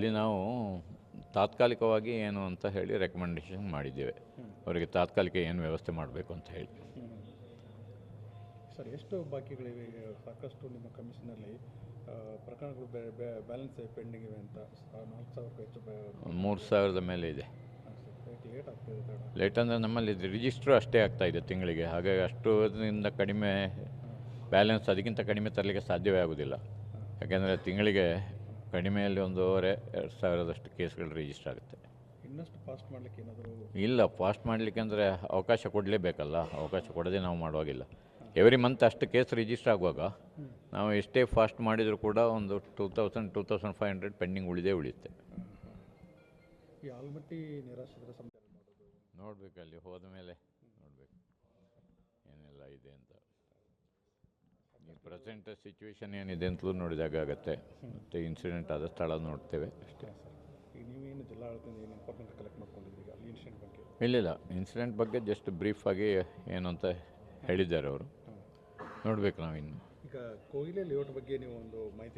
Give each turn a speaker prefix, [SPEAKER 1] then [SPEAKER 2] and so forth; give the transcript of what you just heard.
[SPEAKER 1] ಇಲ್ಲಿ ನಾವು ತಾತ್ಕಾಲಿಕವಾಗಿ ಏನು ಅಂತ ಹೇಳಿ ರೆಕಮೆಂಡೇಶನ್ ಮಾಡಿದ್ದೇವೆ. ಅವರಿಗೆ ತಾತ್ಕಾಲಿಕ ಏನು ವ್ಯವಸ್ಥೆ ಮಾಡಬೇಕು ಅಂತ ಹೇಳಿ.
[SPEAKER 2] ಸರ್, ಎಷ್ಟು ಬಾಕಿಗಳಿವೆ? ಈಗ ಸಾಕಷ್ಟು ನಿಮ್ಮ ಕಮಿಷನಲ್ಲಿ ಪ್ರಕರಣಗಳು ಬ್ಯಾಲೆನ್ಸ್ ಪೆಂಡಿಂಗ್ ಇವೆ ಅಂತ 4,000 ಹೆಚ್ಚು
[SPEAKER 1] 3,000 ಮೇಲೆ ಇದೆ.
[SPEAKER 2] ಲೇಟ್ ಆಗ್ತಿದೆ ತಡ.
[SPEAKER 1] ಲೇಟ್ ಅಂದರೆ ನಮ್ಮಲ್ಲಿ ರಿಜಿಸ್ಟ್ರು ಅಷ್ಟೇ ಆಗ್ತಾ ಇದೆ ತಿಂಗಳಿಗೆ. ಹಾಗಾಗಿ ಅಷ್ಟರಿಂದ ಕಡಿಮೆ ಬ್ಯಾಲೆನ್ಸ್ ಅದಕ್ಕಿಂತ ಕಡಿಮೆ ತರಲಿಕ್ಕೆ ಸಾಧ್ಯವೇ ಆಗೋದಿಲ್ಲ. ಯಾಕೆಂದರೆ ತಿಂಗಳಿಗೆ ಕಡಿಮೆಯಲ್ಲಿ 1,500-2,000 ಕೇಸ್ಗಳು ರಿಜಿಸ್ಟರ್ ಆಗುತ್ತೆ.
[SPEAKER 2] ಇನ್ನಷ್ಟು ಫಾಸ್ಟ್ ಮಾಡಲಿಕ್ಕೆ ಏನಾದರೂ?
[SPEAKER 1] ಇಲ್ಲ, ಫಾಸ್ಟ್ ಮಾಡಲಿಕ್ಕೆ ಅಂದರೆ ಅವಕಾಶ ಕೊಡಲೇಬೇಕಲ್ಲ. ಅವಕಾಶ ಕೊಡದೆ ನಾವು ಮಾಡುವಾಗಿಲ್ಲ. ಎವ್ರಿ ಮಂತ್ ಅಷ್ಟು ಕೇಸ್ ರಿಜಿಸ್ಟರ್ ಆಗುವಾಗ ನಾವು ಎಷ್ಟೇ ಫಾಸ್ಟ್ ಮಾಡಿದರೂ ಕೂಡ ಒಂದು 2,000-2,500 ಪೆಂಡಿಂಗ್ ಉಳಿಯುತ್ತೆ.
[SPEAKER 2] ಈ ಆಲ್ಮಟ್ಟಿ ನಿರಾಶ್ರಿತರ ಸಮಸ್ಯೆ
[SPEAKER 1] ನೋಡಬೇಕು, ಅಲ್ಲಿ ಹೋದ ಮೇಲೆ ನೋಡಬೇಕು ಏನೆಲ್ಲ ಇದೆ ಅಂತ. ಈ ಪ್ರೆಸೆಂಟ್ ಸಿಚುವೇಶನ್ ಏನಿದೆ ಅಂತಲೂ ನೋಡಿದಾಗ ಆಗುತ್ತೆ. ಮತ್ತು ಇನ್ಸಿಡೆಂಟ್ ಆದ ಸ್ಥಳ ನೋಡ್ತೇವೆ ಅಷ್ಟೇ.
[SPEAKER 2] ಈಗ ನೀವೇನು ಜಿಲ್ಲಾಡಳಿತದಿಂದ ಏನು ಇನ್ಫಾರ್ಮೇಷನ್ ಕಲೆಕ್ಟ್ ಮಾಡ್ಕೊಂಡಿದ್ದೀರಿ ಅಲ್ಲಿ ಇನ್ಸಿಡೆಂಟ್ ಬಗ್ಗೆ?
[SPEAKER 1] ಇಲ್ಲ, ಇನ್ಸಿಡೆಂಟ್ ಬಗ್ಗೆ ಜಸ್ಟ್ ಬ್ರೀಫಾಗಿ ಏನು ಅಂತ ಹೇಳಿದ್ದಾರೆ ಅವರು. ನೋಡಬೇಕು ನಾವಿನ್ನು.
[SPEAKER 2] ಈಗ ಕೋಗಿಲೆ ಲೇಔಟ್ ಬಗ್ಗೆ ನೀವು ಒಂದು ಮಾಹಿತಿ